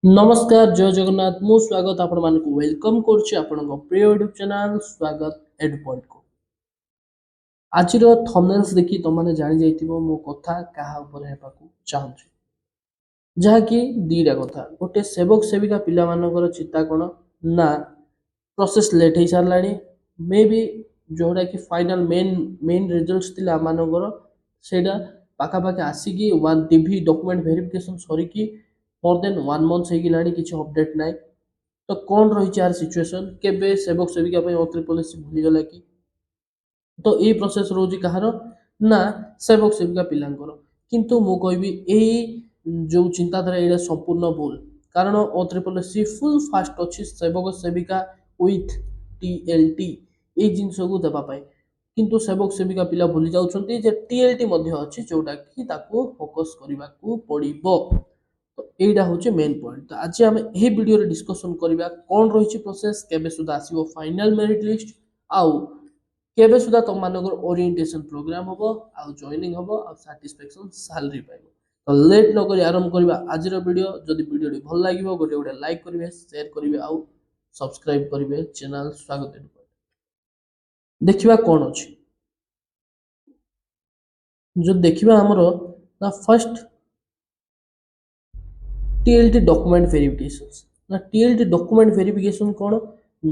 नमस्कार जय जगन्नाथ मु स्वागत आपण मानक वेलकम करछि आपन प्रिय यूट्यूब चैनल स्वागत एड पॉइंट को आज थंबनेल्स देखि तुम माने जानि जाइतिबो मो कथा काहा ऊपर हेबा को चाहूछि जहा कि दीटा कथा गोटे सेवक सेविका पिला मानकर चिंता कोन ना प्रोसेस लेट हे सारलाणी मे बी जोडा कि फाइनल मेन रिजल्ट्स थिला मानकर सेडा पाखा पाखा आसी कि वन टीवी डॉक्यूमेंट वेरिफिकेशन सरी कि मोर देन 1 मंथ हे गिलाणी किछि अपडेट नाही तो कौन रही यार सिचुएशन केबे सेवक सेविका पे अत्री पॉलिसी भूली गला कि तो ए प्रोसेस रोजी कहार ना सेवक सेविका पिलांकर किंतु मु कहबी एई जो चिंताधारा एटा संपूर्ण भूल कारण अत्री पॉलिसी फुल फास्ट अछि सेवक सेविका विथ टीएलटी ए जिंस को देबा पाए किंतु सेवक सेविका पिला भूली जाउछंती जे टीएलटी मध्ये अछि जोटा कि ताको फोकस करबा को पड़िबो तो एटा होचे मेन पॉइंट तो आज आम यही वीडियो रे डिस्कशन करबा कौन रही प्रोसेस केबे सुधा आसीबो फाइनल मेरिट लिस्ट आउ केबे सुधा तुम मानकर ओरिएंटेशन प्रोग्राम हबो आउ जॉइनिंग हबो आउ सैटिस्फैक्शन सैलरी पाइबो तो लेट न करी आरंभ करबा आज रो वीडियो जदि वीडियो भल लागिबो गोटे गोटे लाइक करिवे शेयर करिवे आउ सब्सक्राइब करिवे चैनल स्वागत देखिबा कोन अछि जो देखिबा हमरो ना फर्स्ट टीएलटी डॉक्यूमेंट वेरिफिकेशन ना टीएलटी डॉक्यूमेंट वेरिफिकेशन कौन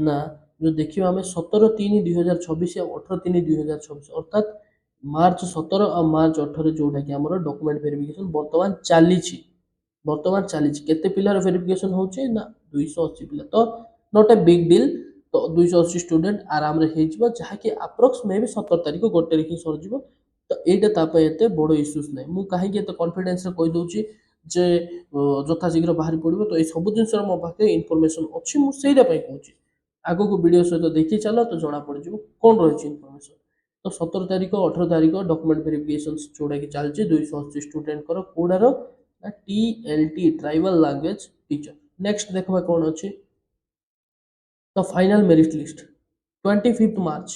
ना जो देखिए आम 17/3/2024 या 18/3/2024 अर्थात मार्च 17 और मार्च 18 जोटा कि आम डॉक्यूमेंट वेरिफिकेशन बर्तमान चली केते पिलार वेरिफिकेशन होचे ना 280 पिला तो नॉट ए बिग डील तो 280 स्टूडेंट आराम रे हेजिबो जहा कि अप्रोक्स मे भी 17 तारिख गोटे रे सर जिवो तो एटा तापय एते बड़ इश्यूज नै मु काहे कि एते कॉन्फिडेंस रे कहि दउची जे যথা শীঘ্র বাহারি পড়িব তো এই সবু জিনিসর মো পাখে ইনফরমেশন অছি মু সেইটা পাই কହୁছি আগুক ভিডিও সহিত দেখি চাল তো জনা পড়িଯିବ কোন রয়েছে ইনফরমেশন তো 17 তারিখ 18 তারিখ ডকুমেন্ট ভেরিফিকেशन जोड़ा कि चलछि 280 स्टूडेंट कर कोडार ना TLT tribal language teacher next देखबा कोन अछि तो final merit list 25 March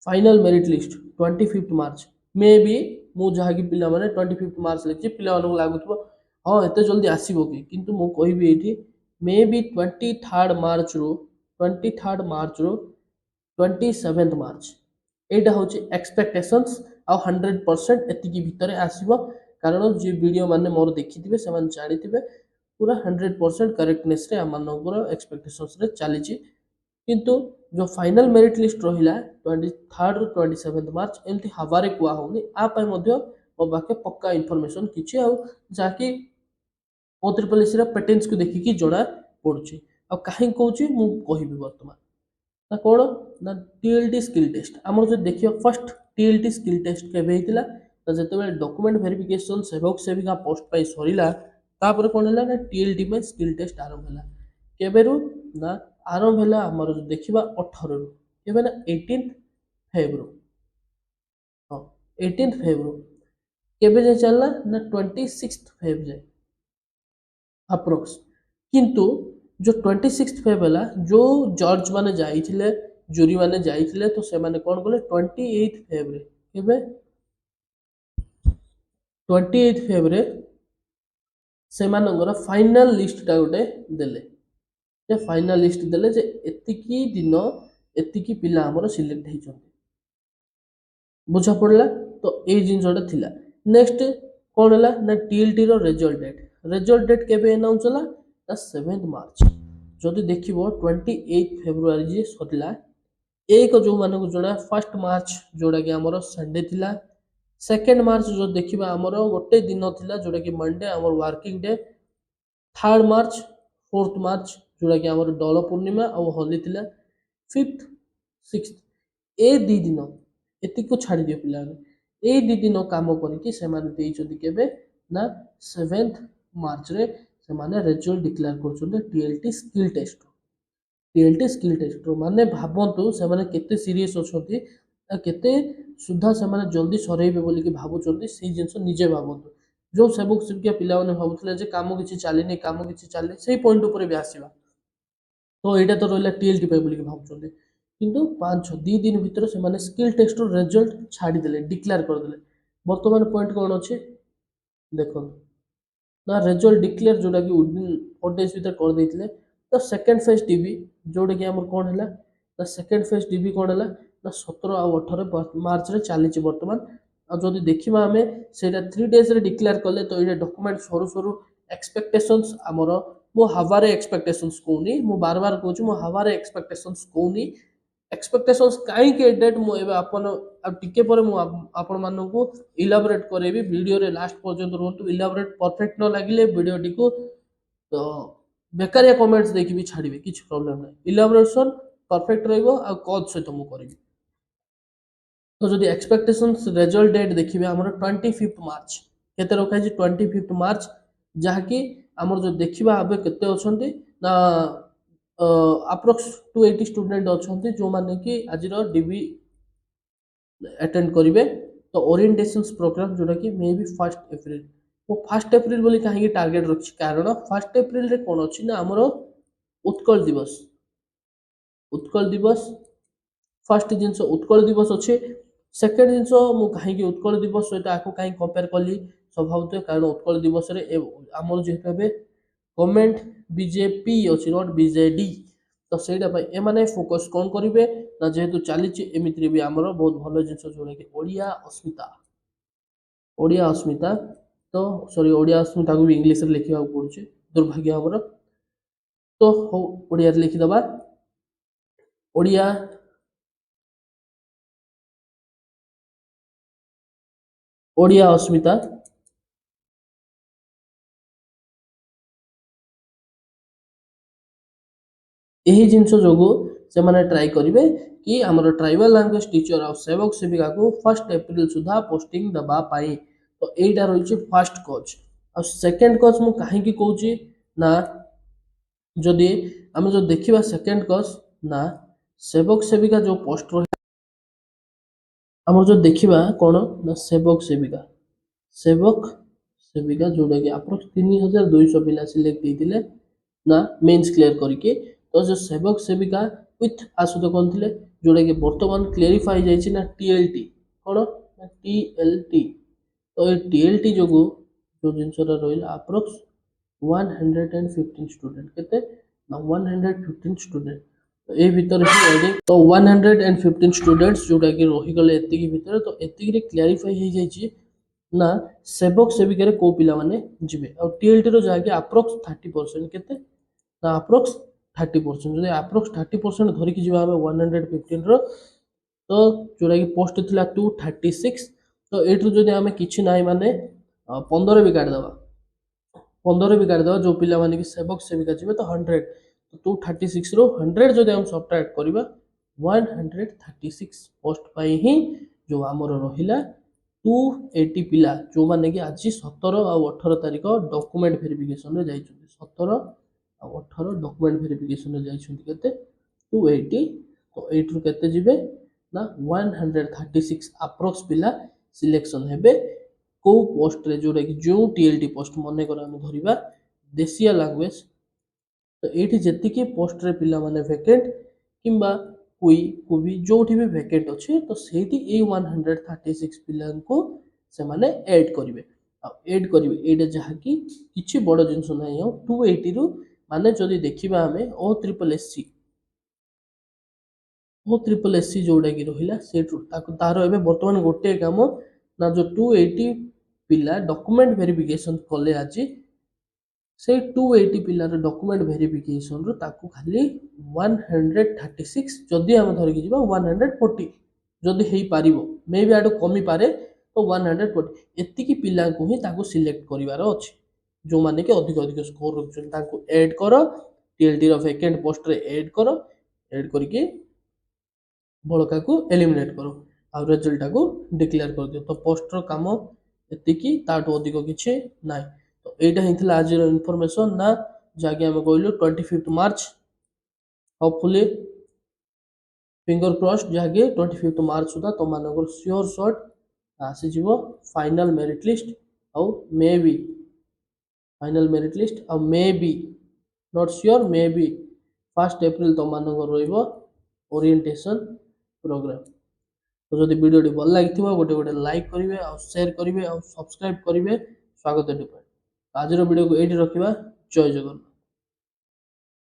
final merit list 25 March may be मु जहा कि पिला माने 25 मार्च लिखि पिला मानक लागुथबो हाँ एते जल्दी आसीबो कि किंतु मु कहबी एठी मे बी 23 मार्च रो 27 मार्च एटा होची एक्सपेक्टेशंस आ 100% एतिकी भितरे आसीबो कारण जे वीडियो माने मोर देखिथिबे समान जानिथिबे पूरा 100% करेक्टनेस रे आमानकर एक्सपेक्टेशंस रे चलीची किंतु जो फाइनल मेरिट लिस्ट रहिला 23 ରୁ 27 मार्च एमती हवारे कुआ होनी आ पाए मध्य मो बाके पक्का इन्फॉर्मेशन किछि आ जाकी ओत्री पॉलिसी रा पैटर्न्स को देखि कि जणा पडुची आ काहे कहूची मु कहिबी वर्तमान ना कोन ना टीएलटी स्किल टेस्ट हमर जो देखियो फर्स्ट टीएलटी स्किल टेस्ट केबे हितला तो जते बेले डॉक्यूमेंट वेरिफिकेशन सेवक सेविका पोस्ट पाई सरिला तापर कोन हला ना टीएलटी में स्किल टेस्ट आरंभ हला केबेरु ना आरंभ हला हमर जो देखिबा 18 रु एबे ना 18 फेब्रुआरी हां 18 फेब्रुआरी केबे जे चलला ना 26 फेब जाए अप्रोक्स किंतु जो 26 फेब हला जो जज माने जाइथिले जूरी माने जाइथिले तो से माने कोन बोले 28 फेब रे केबे 28 फेब रे से मानकर फाइनल लिस्ट टा गोटे देले जे फाइनल लिस्ट देले जे एतिकी दिन एतिकी पिला हमर सिलेक्ट हेचंती बुझा पड़ला तो ए जिनसटा थिला नेक्स्ट कोन हला ना टीएलटी रो रिजल्ट डेट केबे अनाउंस हला ना 7 मार्च जदि देखिबो 28 फेब्रुआरी जे सतला एक जो मानक जणा फर्स्ट मार्च जोड़ा कि हमर संडे थिला सेकंड मार्च जो देखिबा हमर गोटे दिन थिला जोड़ा कि मंडे हमर working day third March fourth March जोड़ा कि हमर डोल पूर्णिमा और होली थिला फिफ्थ सिक्स्थ ए दी दिन एति को छाड़ी दियो पिला ए दी दिन काम करके से माने देइचोदी केबे ना 7th मार्च रे से माने रिजल्ट डिक्लेयर करछोदे टीएलटी स्किल टेस्ट माने भाबंतु से माने केते सीरियस अछोती केते सुधा से माने जल्दी सरेइबे बोली कि भाबुचोदी से जिंस निजे भाबंतु जो सेवक सेविका पिला माने भाबुतले जे काम किछि चालिनी काम किछि चाले सेही पॉइंट ऊपर भी आसीबा तो एटा तो रहला टीएलटी पे बोली कि भाबुचोदी किंतु 5-6 दिन भीतर से माने स्किल टेस्ट रो रिजल्ट छाड़ी देले डिक्लेयर कर देले वर्तमान पॉइंट कोन अछि देखो ना रिजल्ट डिक्लेयर जोटा कि विदिन 4 डेज भीतर कर देथिले। तो सेकंड फेज डीबी जोटा कि हमर कोन हैला ना सेकंड फेज डीबी कोन हैला ना 17 आ 18 मार्च रे चली वर्तमान। आ जदि देखिबा हमें सेटा 3 डेज रे डिक्लेयर कले तो ये डॉक्यूमेंट सरू सरू एक्सपेक्टेशंस हमर मो हवारे एक्सपेक्टेशंस कोनी मो बार बार कहूँ मो हवारे एक्सपेक्टेशंस कोनी एक्सपेक्टेशंस कहीं डेट मु एबे अपन अब टिके पर मु आपण मानकू इलाबोरेट करेबी वीडियो रे लास्ट पर्यंत रहतु इलाबोरेट परफेक्ट न लागिले वीडियो टिको तो बेकारिया कमेंट्स देखि भी छाड़िबे किछ प्रॉब्लम नै इलाबोरेशन परफेक्ट रहइबो आ कॉज से तो मु करिबी। तो जदि एक्सपेक्टेशंस रिजल्ट डेट देखिबे हमर 25 मार्च केते रखा है 25 मार्च जहा कि हमर जो देखिबा आबे केते अछंती ना अप्रोक्स 280 स्टूडेंट अछंती जो माने कि आजिरो डीबी अटेंड करिवे। तो ओरिएंटेशन प्रोग्राम जोटा कि मे बी 1 एप्रिल वो 1 एप्रिल बोली कहीं टार्गेट रखी कारण 1 एप्रिल रे कोन अछि ना हमरो उत्कल दिवस फर्स्ट जिनस उत्कल दिवस अच्छे सेकेंड जिनस मु कहीं उत्कल दिवस सहित आपको कहीं कंपेयर कली स्वभावत कारण उत्कल दिवस रे आमर जेहेतु गवर्नमेंट बीजेपी अच्छी नॉट बीजेडी तो सहीटा एमाने फोकस कौन करेंगे ना जेहेतु चली एमती भी आमर बहुत भल जिन जोड़ा कि ओडिया अस्मिता तो सॉरी ओडिया अस्मिता को भी इंग्लिश रे लिखा पड़ुଛି दुर्भाग्य हमर। तो हो ओडिया रे लिखिदबा ओडिया ओडिया अस्मिता यही जिनस जो से माने ट्राई करेंगे कि हमर ट्राइबल लैंग्वेज टीचर और सेवक सेविका को 1 एप्रिल सुधा पोस्टिंग दबा पाई। तो यहीटा रही फर्स्ट कज और सेकेंड कज मु कहीं कहूँ ना जदि आम जो देखा सेकेंड कज ना सेवक सेविका जो पोस्ट रही आम जो देखा कौन ना सेवक सेविका जोटा कि अप्रोक्स 3200 पिला सिलेक्ट होते ना मेन्स क्लियर करके। तो जो सेवक सेविका विथ आसुद कौन थे जोटा कि बर्तमान क्लीयरिफाई जाइए ना टीएलटी कौन टीएलटी। तो ये टीएलटी जो जिनसा रहा अप्रोक्स 115 स्टूडेंट केते ना 115 स्टूडेंट तो ये भीतर ही तो 115 स्टूडेंट्स जोटा कि रही गले एतिकी भीतर तो एतिकी रे क्लीयरिफाई हो जाइए ना सेवक सेविका रे को पिला माने जिवे और टीएलटी रो जाके अप्रोक्स 30% केते ना अप्रोक्स 30% जो अप्रोक्स 30% धरिक जीवा हमें 115 रो तो जोटा कि पोस्ट थिला 236 तो एठु जदि हमें किछि नाही माने 15 भी काट दबा 15 भी काट दबा जो पिला माने कि सेवक सेविका जीवे तो 100 तो 236 रो 100 जदि हम सबट्रैक्ट करबा 136 पोस्ट पाई ही जो हमर रहिला 280 पिला जो माने कि आज 17 और 18 तारिख डॉक्यूमेंट वेरिफिकेशन रे जाई 17 और 18 डॉक्यूमेंट वेरिफिकेशन रे जाई केते 280 तो 8 रु केते जिवे ना 136 अप्रोक्स पिला सिलेक्शन हेबे को पोस्ट रे जोटा कि जो टीएलटी पोस्ट मन कर हम धरिबा देशिया लैंग्वेज तो ये जी पोस्ट रे पिला माने वैकेंट किंबा कोई को भी जो भी वैकेंट अच्छे तो सेठी ए 136 पिला को से माने ऐड करिवे ऐड करिवे एटा जहा कि किछि बड़ जिंस नै हो 280 रु माने जदि देखिबा हमें ओ ट्रिपल एससी जोटा कि रहिला सेठु तार एबे वर्तमान गोटे काम ना जो 280 पिला डॉक्यूमेंट वेरिफिकेशन कले आज से 280 पिलार डॉक्यूमेंट वेरिफिकेशन रो ताकू खाली 136 जदि हम धरिक जीवा 140 जदि हेई पारिबो मे बी आडो कमी पारे तो 140 एतिकी पिला को ही ताकू सिलेक्ट करिवार अछि जो माने के अधिक अधिक स्कोर रखछन ताकू ऐड करो टीएलटी रो वैकेंट पोस्ट रे ऐड करो ऐड करके बड़का को एलिमिनेट करो आ रिजल्ट को डिक्लेयर कर दियो तो पोस्ट रो काम एतिकी ताटो अधिक किछि नाही। तो एटा हिथला आज इनफॉरमेशन ना जाके हम कहलु 25 मार्च होपफुली फिंगर क्रॉस्ड जाके 25 मार्च सुधा तो मानकर श्योर शॉट आसी जीवो फाइनल मेरिट लिस्ट और may be final merit list और may be not sure may be 1 April तो मानकर रहइबो ओरिएंटेशन प्रोग्राम। तो जदि वीडियो भल लगी गोटे गोटे लाइक करेंगे और शेयर करेंगे और सब्सक्राइब करेंगे स्वागत है। ଆଜିର ଭିଡ଼ିଓକୁ ଏଇଠି ରଖିବା। ଜୟ ଜଗନ୍ନାଥ।